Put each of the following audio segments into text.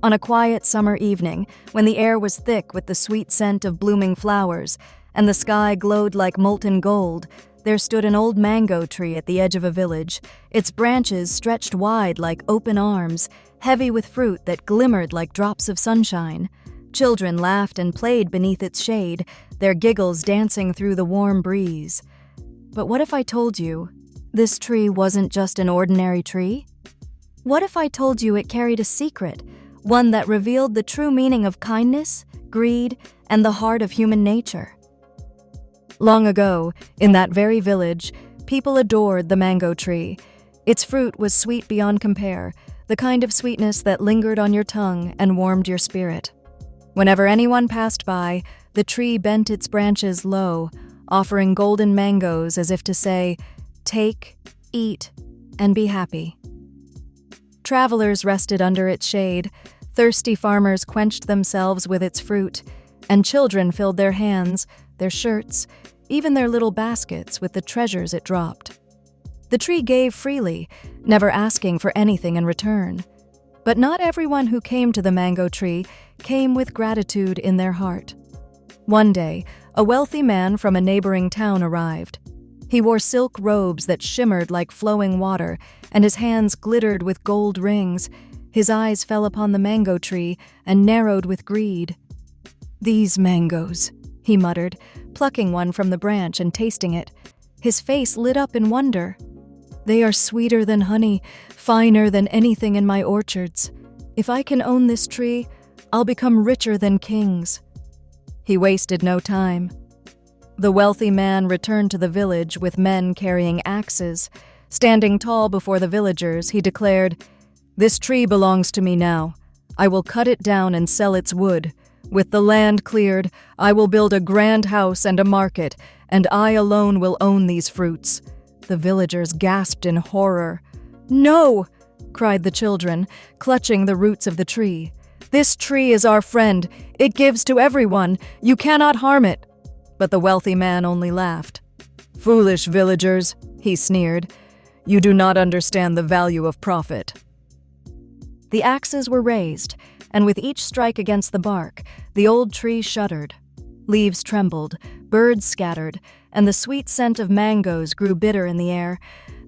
On a quiet summer evening, when the air was thick with the sweet scent of blooming flowers and the sky glowed like molten gold, there stood an old mango tree at the edge of a village, its branches stretched wide like open arms, heavy with fruit that glimmered like drops of sunshine. Children laughed and played beneath its shade, their giggles dancing through the warm breeze. But what if I told you this tree wasn't just an ordinary tree? What if I told you it carried a secret, one that revealed the true meaning of kindness, greed, and the heart of human nature? Long ago, in that very village, people adored the mango tree. Its fruit was sweet beyond compare, the kind of sweetness that lingered on your tongue and warmed your spirit. Whenever anyone passed by, the tree bent its branches low, offering golden mangoes as if to say, "Take, eat, and be happy." Travelers rested under its shade, thirsty farmers quenched themselves with its fruit, and children filled their hands, their shirts, even their little baskets with the treasures it dropped. The tree gave freely, never asking for anything in return. But not everyone who came to the mango tree came with gratitude in their heart. One day, a wealthy man from a neighboring town arrived. He wore silk robes that shimmered like flowing water, and his hands glittered with gold rings. His eyes fell upon the mango tree and narrowed with greed. "These mangoes," he muttered, plucking one from the branch and tasting it. His face lit up in wonder. "They are sweeter than honey, finer than anything in my orchards. If I can own this tree, I'll become richer than kings." He wasted no time. The wealthy man returned to the village with men carrying axes. Standing tall before the villagers, he declared, "This tree belongs to me now. I will cut it down and sell its wood. With the land cleared, I will build a grand house and a market, and I alone will own these fruits." The villagers gasped in horror. "No!" cried the children, clutching the roots of the tree. "This tree is our friend. It gives to everyone. You cannot harm it." But the wealthy man only laughed. "Foolish villagers," he sneered. "You do not understand the value of profit." The axes were raised, and with each strike against the bark, the old tree shuddered. Leaves trembled, birds scattered, and the sweet scent of mangoes grew bitter in the air.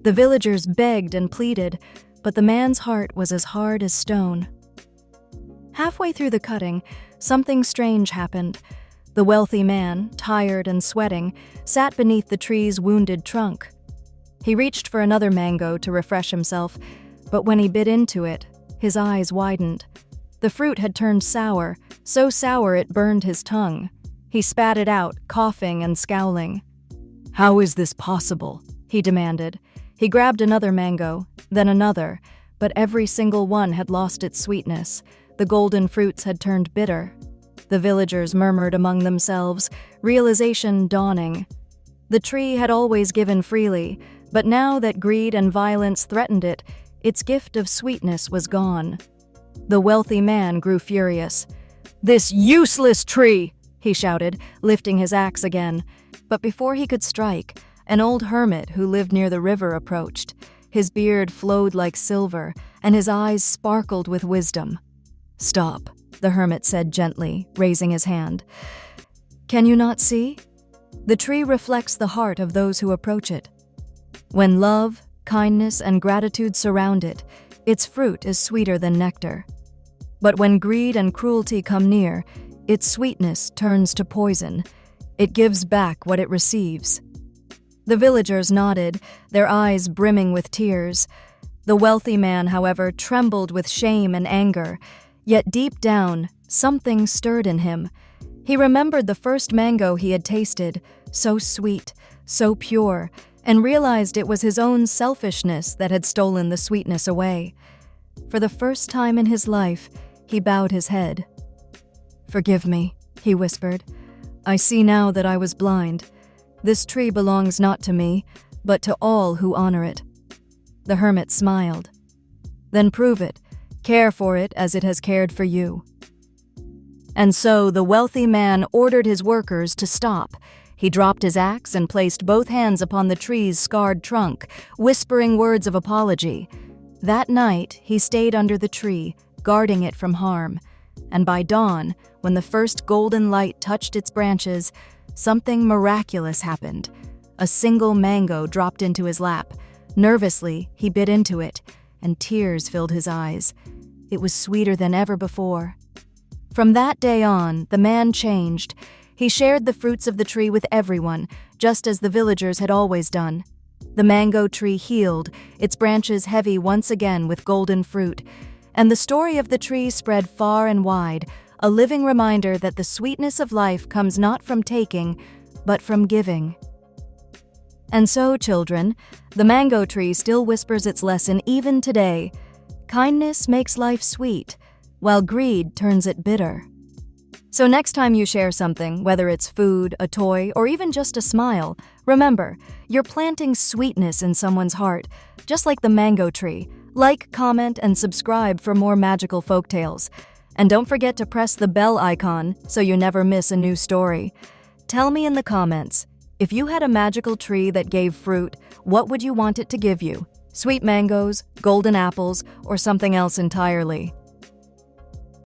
The villagers begged and pleaded, but the man's heart was as hard as stone. Halfway through the cutting, something strange happened. The wealthy man, tired and sweating, sat beneath the tree's wounded trunk. He reached for another mango to refresh himself, but when he bit into it, his eyes widened. The fruit had turned sour, so sour it burned his tongue. He spat it out, coughing and scowling. "How is this possible?" he demanded. He grabbed another mango, then another, but every single one had lost its sweetness. The golden fruits had turned bitter. The villagers murmured among themselves, realization dawning. The tree had always given freely, but now that greed and violence threatened it, its gift of sweetness was gone. The wealthy man grew furious. "This useless tree!" he shouted, lifting his axe again. But before he could strike, an old hermit who lived near the river approached. His beard flowed like silver, and his eyes sparkled with wisdom. "Stop," the hermit said gently, raising his hand. "Can you not see? The tree reflects the heart of those who approach it. When love, kindness, and gratitude surround it, its fruit is sweeter than nectar. But when greed and cruelty come near, its sweetness turns to poison. It gives back what it receives." The villagers nodded, their eyes brimming with tears. The wealthy man, however, trembled with shame and anger. Yet deep down, something stirred in him. He remembered the first mango he had tasted, so sweet, so pure, and realized it was his own selfishness that had stolen the sweetness away. For the first time in his life, he bowed his head. "Forgive me," he whispered. "I see now that I was blind. This tree belongs not to me, but to all who honor it." The hermit smiled. "Then prove it. Care for it as it has cared for you." And so the wealthy man ordered his workers to stop. He dropped his axe and placed both hands upon the tree's scarred trunk, whispering words of apology. That night, he stayed under the tree, guarding it from harm. And by dawn, when the first golden light touched its branches, something miraculous happened. A single mango dropped into his lap. Nervously, he bit into it, and tears filled his eyes. It was sweeter than ever before. From that day on, the man changed. He shared the fruits of the tree with everyone, just as the villagers had always done. The mango tree healed, its branches heavy once again with golden fruit, and the story of the tree spread far and wide, a living reminder that the sweetness of life comes not from taking, but from giving. And so, children, the mango tree still whispers its lesson even today. Kindness makes life sweet, while greed turns it bitter. So next time you share something, whether it's food, a toy, or even just a smile, remember, you're planting sweetness in someone's heart, just like the mango tree. Like, comment, and subscribe for more magical folktales. And don't forget to press the bell icon so you never miss a new story. Tell me in the comments, if you had a magical tree that gave fruit, what would you want it to give you? Sweet mangoes, golden apples, or something else entirely?